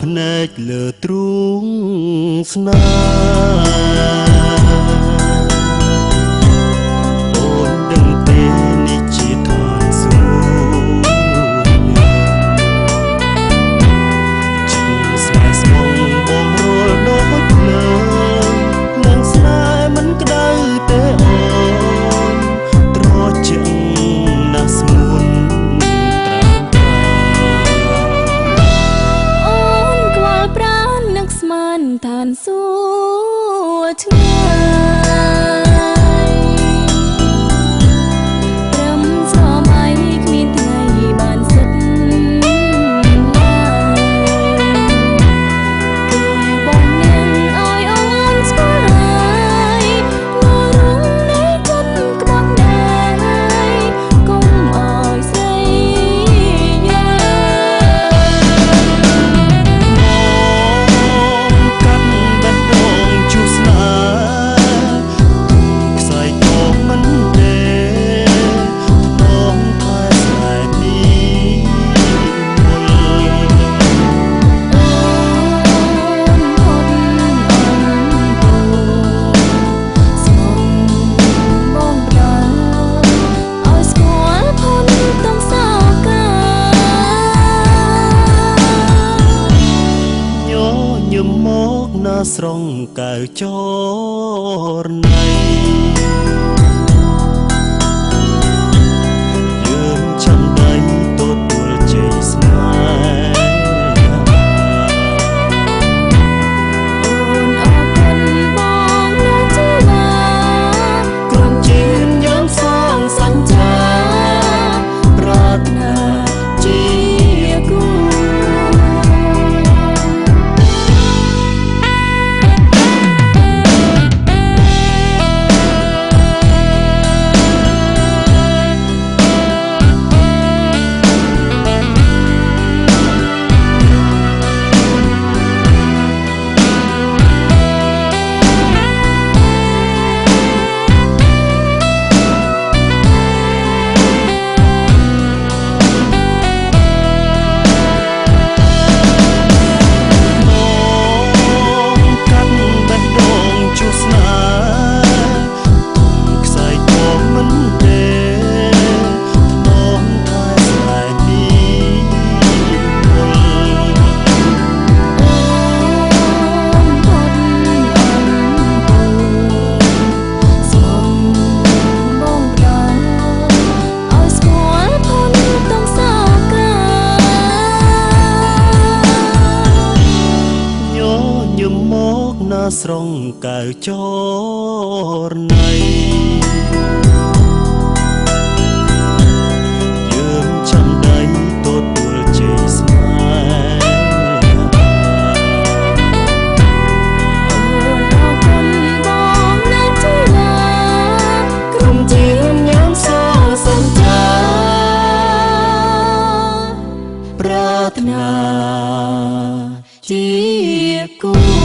ភ្នែកលើទ្រូងស្នេហ៍អូនដឹងទេនេះជាឋានសួគ៌ចិត្តស្នេហ៍ស្មងបងរលដូចភ្លើងនឹងស្នេហ៍មិនក្តៅទេអូនត្រជាក់ណាស់ស្មួនឋានសួគ៌ឆ្ងាយព្រមស្រមៃគ្មានថ្ងៃបានសិតគឺបងនាងឲ្យអូនស្គាល់ហើយនៅរងនៃចិត្តក្បត់ដែរកុំឲ្យស្រីយល់ស្រងកៅចរណៃយើងចាំដៃទទួលជ័យស្នេហ៍អូនអរគុណបងដែលជាបាក្រុមជាយើងសងសញ្ចាប្រាថ្នាជាគូស្រងកៅចរណៃយើងចាំដៃទទួលជ័យស្នេហ៍អូនអរគុណបងដែលជាឡាក្រុមជាញ៉ាំសងសញ្ចាប្រាថ្នាជាគូ